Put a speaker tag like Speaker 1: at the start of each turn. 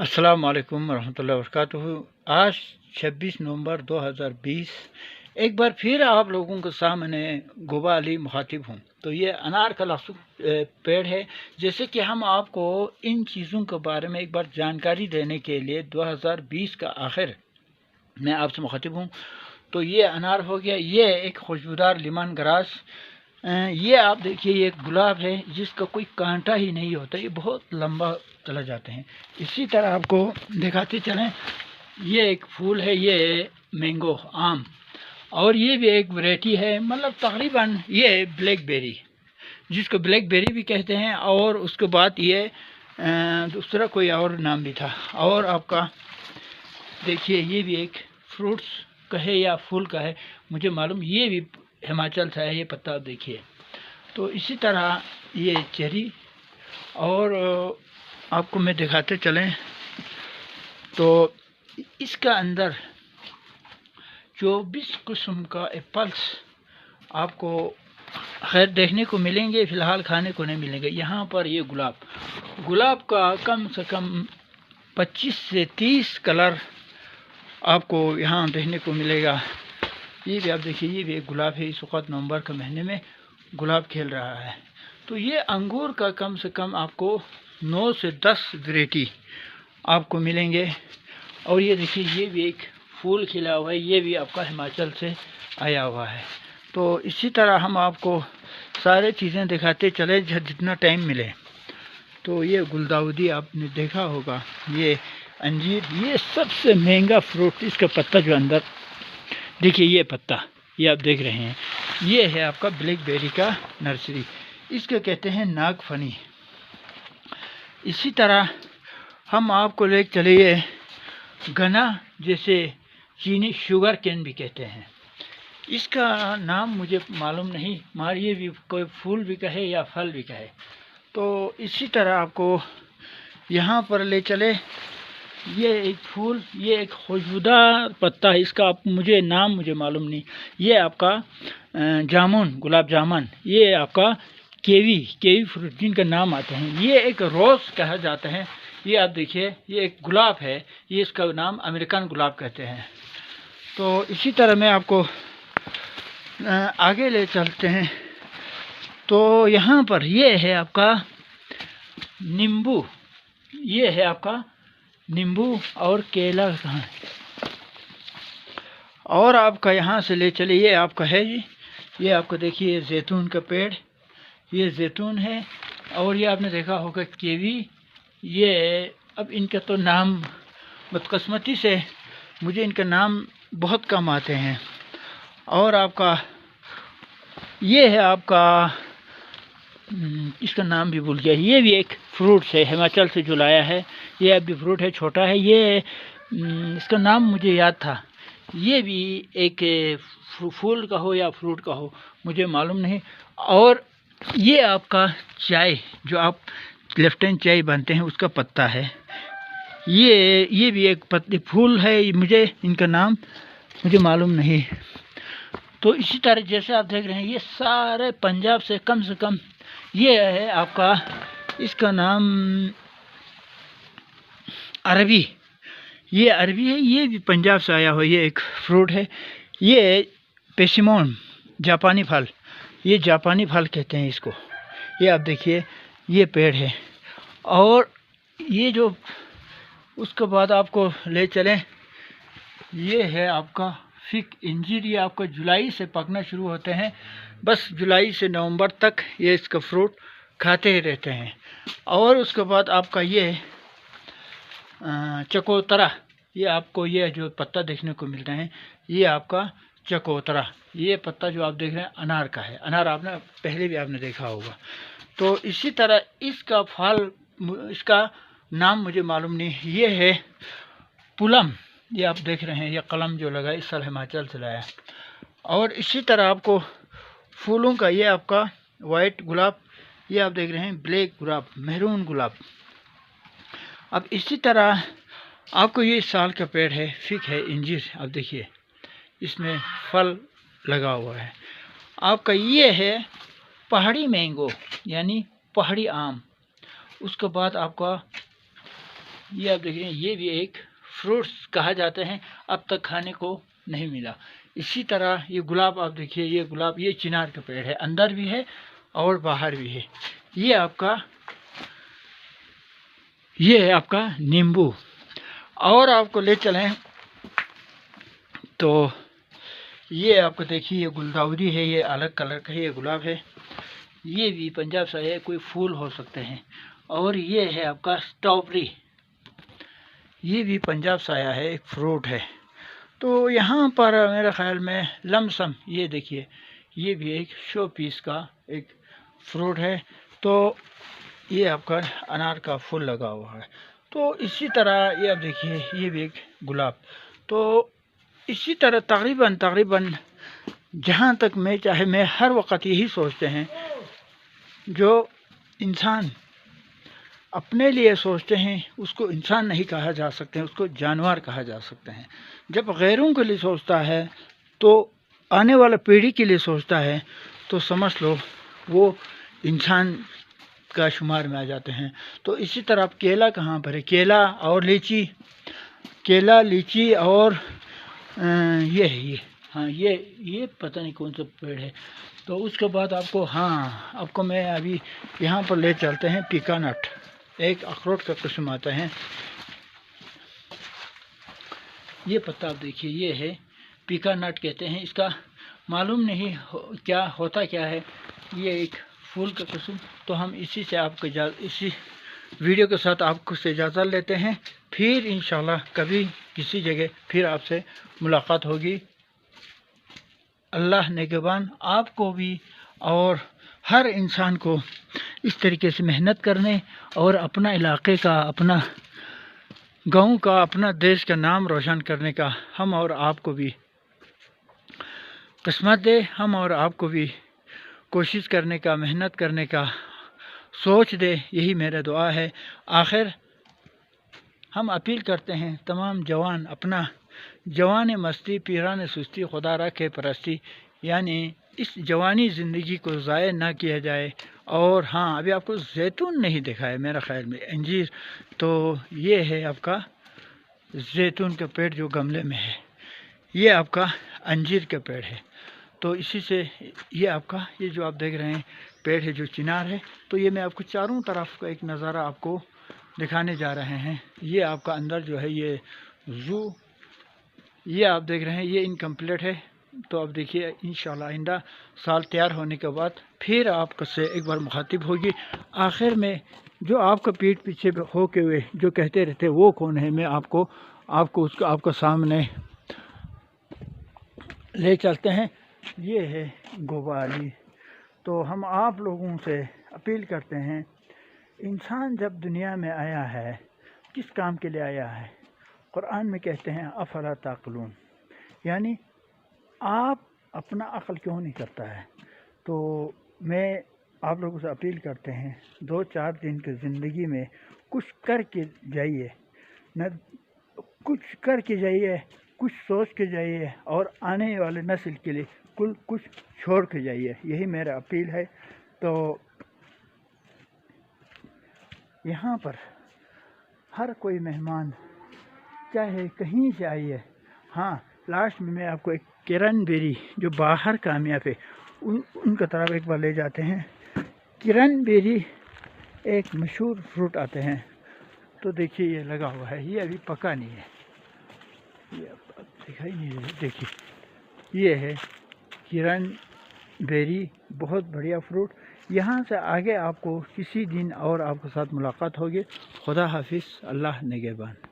Speaker 1: अस्सलाम वालेकुम रहमतुल्लाहि व बरकातुहू। आज 26 नवंबर 2020 एक बार फिर आप लोगों के सामने गोबा अली मुखातिब हूँ। तो ये अनार का लासुक पेड़ है। जैसे कि हम आपको इन चीज़ों के बारे में एक बार जानकारी देने के लिए 2020 का आखिर मैं आपसे मुखातिब हूँ। तो ये अनार हो गया, ये एक खुशबूदार लेमन ग्रास। ये आप देखिए, ये एक गुलाब है जिसका कोई कांटा ही नहीं होता, ये बहुत लंबा चला जाते हैं। इसी तरह आपको दिखाते चलें, ये एक फूल है, ये मैंगो आम, और ये भी एक वैरायटी है, मतलब तकरीबन ये ब्लैकबेरी, जिसको ब्लैकबेरी भी कहते हैं। और उसके बाद ये दूसरा कोई और नाम भी था। और आपका देखिए, ये भी एक फ्रूट्स का है या फूल का है, मुझे मालूम, ये भी हिमाचल से है। ये पत्ता देखिए। तो इसी तरह ये चेरी, और आपको मैं दिखाते चलें तो इसका अंदर 24 किस्म का एप्पल्स आपको खैर देखने को मिलेंगे, फ़िलहाल खाने को नहीं मिलेंगे। यहाँ पर ये गुलाब का कम से कम 25 से 30 कलर आपको यहाँ देखने को मिलेगा। ये भी आप देखिए, ये भी एक गुलाब है। इस वक्त नवंबर के महीने में गुलाब खिल रहा है। तो ये अंगूर का कम से कम आपको 9 से 10 वैरायटी आपको मिलेंगे। और ये देखिए, ये भी एक फूल खिला हुआ है, ये भी आपका हिमाचल से आया हुआ है। तो इसी तरह हम आपको सारे चीज़ें दिखाते चले जितना टाइम मिले। तो ये गुलदाउदी आपने देखा होगा, ये अंजीर, ये सबसे महंगा फ्रूट। इसका पत्ता जो अंदर देखिए, ये पत्ता ये आप देख रहे हैं, ये है आपका ब्लैकबेरी का नर्सरी, इसके कहते हैं नागफनी। इसी तरह हम आपको ले चलिए गन्ना, जैसे चीनी, शुगर केन भी कहते हैं। इसका नाम मुझे मालूम नहीं, मगर ये भी कोई फूल भी कहे या फल भी कहे। तो इसी तरह आपको यहाँ पर ले चले, ये एक फूल, ये एक खुशबूदार पत्ता है, इसका मुझे मालूम नहीं। ये आपका जामुन, गुलाब जामुन, ये आपका केवी फ्रूट जिनका नाम आते हैं। ये एक रोज़ कहा जाता है। ये आप देखिए, ये एक गुलाब है, ये इसका नाम अमेरिकन गुलाब कहते हैं। तो इसी तरह मैं आपको आगे ले चलते हैं। तो यहाँ पर ये है आपका नींबू, ये है आपका नींबू, और केला कहाँ है। और आपका यहाँ से ले चलिए, ये आपका है जी, ये आपको देखिए जैतून का पेड़, ये जैतून है। और ये आपने देखा होगा केवी, ये अब इनका तो नाम बदकिस्मती से मुझे इनका नाम बहुत कम आते हैं। और आपका ये है आपका इसका नाम भी भूल गया, ये भी एक फ्रूट है, हिमाचल से जो लाया है। ये अभी फ्रूट है, छोटा है। ये इसका नाम मुझे याद था। ये भी एक फूल का हो या फ्रूट का हो, मुझे मालूम नहीं। और ये आपका चाय, जो आप लेफ्टन चाय बनते हैं, उसका पत्ता है। ये भी एक पत्ती फूल है, मुझे इनका नाम मुझे मालूम नहीं। तो इसी तरह जैसे आप देख रहे हैं, ये सारे पंजाब से कम ये है आपका, इसका नाम अरबी, ये अरबी है, ये भी पंजाब से आया हुआ, ये एक फ्रूट है। ये पेसिमोन, जापानी फल, ये जापानी फल कहते हैं इसको। ये आप देखिए, ये पेड़ है। और ये जो उसके बाद आपको ले चलें, ये है आपका फिग इंजीर। ये आपका जुलाई से पकना शुरू होते हैं, बस जुलाई से नवंबर तक ये इसका फ्रूट खाते ही रहते हैं। और उसके बाद आपका ये चकोतरा, ये आपको ये जो पत्ता देखने को मिलता है, ये आपका चकोतरा, ये पत्ता जो आप देख रहे हैं अनार का है। अनार आपने पहले भी आपने देखा होगा। तो इसी तरह इसका फल, इसका नाम मुझे मालूम नहीं। ये है पुलम, ये आप देख रहे हैं, ये कलम जो लगा इस साल हिमाचल से लाया। और इसी तरह आपको फूलों का, ये आपका वाइट गुलाब, ये आप देख रहे हैं ब्लैक गुलाब, मेहरून गुलाब। अब इसी तरह आपको ये साल का पेड़ है, फिग है, इंजीर, आप देखिए इसमें फल लगा हुआ है। आपका ये है पहाड़ी मैंगो, यानी पहाड़ी आम। उसके बाद आपका ये आप देख रहे हैं, ये भी एक फ्रूट्स कहा जाते हैं, अब तक खाने को नहीं मिला। इसी तरह ये गुलाब आप देखिए, ये गुलाब, ये चिनार का पेड़ है, अंदर भी है और बाहर भी है। ये है आपका नींबू। और आपको ले चलें तो ये आपको देखिए, ये गुलदाउदी है, ये अलग कलर का है, ये गुलाब है, ये भी पंजाब से है, कोई फूल हो सकते हैं। और ये है आपका स्ट्रॉबेरी, ये भी पंजाब से आया है, एक फ्रूट है। तो यहाँ पर मेरे ख्याल में लमसम ये देखिए, ये भी एक शो पीस का एक फ्रूट है। तो ये आपका अनार का फूल लगा हुआ है। तो इसी तरह ये आप देखिए, ये भी एक गुलाब। तो इसी तरह तकरीबन जहाँ तक मैं चाहे, मैं हर वक्त यही सोचते हैं, जो इंसान अपने लिए सोचते हैं उसको इंसान नहीं कहा जा सकते, उसको जानवर कहा जा सकते हैं। जब गैरों के लिए सोचता है, तो आने वाला पीढ़ी के लिए सोचता है, तो समझ लो वो इंसान का शुमार में आ जाते हैं। तो इसी तरह आप केला कहाँ पर है, केला और लीची, केला, लीची और ये है, ये हाँ, ये पता नहीं कौन सा पेड़ है। तो उसके बाद आपको मैं अभी यहाँ पर ले चलते हैं पीकानट, एक अखरोट का किस्म आता है। ये पत्ता आप देखिए, ये है पीकानट कहते हैं इसका, मालूम नहीं क्या होता क्या है, ये एक फूल का किस्म। तो हम इसी से इसी वीडियो के साथ आपको से इजाज़त लेते हैं। फिर इंशाल्लाह कभी किसी जगह फिर आपसे मुलाकात होगी। अल्लाह निगहबान आपको भी और हर इंसान को इस तरीके से मेहनत करने और अपना इलाके का, अपना गांव का, अपना देश का नाम रोशन करने का हम और आपको भी किस्मत दे, हम और आपको भी कोशिश करने का, मेहनत करने का सोच दे, यही मेरा दुआ है। आखिर हम अपील करते हैं तमाम जवान, अपना जवान मस्ती पीरान सुस्ती खुदा रखे परस्ती, यानी इस जवानी ज़िंदगी को ज़ाय ना किया जाए। और हाँ, अभी आपको जैतून नहीं दिखा है मेरा ख्याल में, अंजीर। तो ये है आपका जैतून का पेड़ जो गमले में है, ये आपका अंजीर का पेड़ है। तो इसी से ये आपका, ये जो आप देख रहे हैं पेड़ है जो चिनार है। तो ये मैं आपको चारों तरफ का एक नज़ारा आपको दिखाने जा रहे हैं। ये आपका अंदर जो है ये ज़ू, ये आप देख रहे हैं, ये इनकम्प्लीट है। तो अब देखिए इंशाल्लाह आइंदा साल तैयार होने के बाद फिर आपसे एक बार मुखातिब होगी। आखिर में जो आपका पीठ पीछे हो के हुए जो कहते रहते वो कौन है, मैं आपको सामने ले चलते हैं। ये है गोबाली। तो हम आप लोगों से अपील करते हैं, इंसान जब दुनिया में आया है किस काम के लिए आया है? कुरान में कहते हैं अफला ताक़िलून, यानी आप अपना अक्ल क्यों नहीं करता है? तो मैं आप लोगों से अपील करते हैं, 2-4 दिन की ज़िंदगी में कुछ करके जाइए, न कुछ करके जाइए, कुछ सोच के जाइए और आने वाले नस्ल के लिए कुछ छोड़ के जाइए, यही मेरा अपील है। तो यहाँ पर हर कोई मेहमान चाहे कहीं से आइए। हाँ, लास्ट में मैं आपको एक क्रैनबेरी जो बाहर कामयाब है उनका तरफ एक बार ले जाते हैं। क्रैनबेरी एक मशहूर फ्रूट आते हैं। तो देखिए ये लगा हुआ है, ये अभी पका नहीं है, ये दिखाई नहीं दे, देखिए ये है क्रैनबेरी, बहुत बढ़िया फ्रूट। यहाँ से आगे आपको किसी दिन और आपके साथ मुलाकात होगी। खुदा हाफिज़, अल्लाह निगहबान।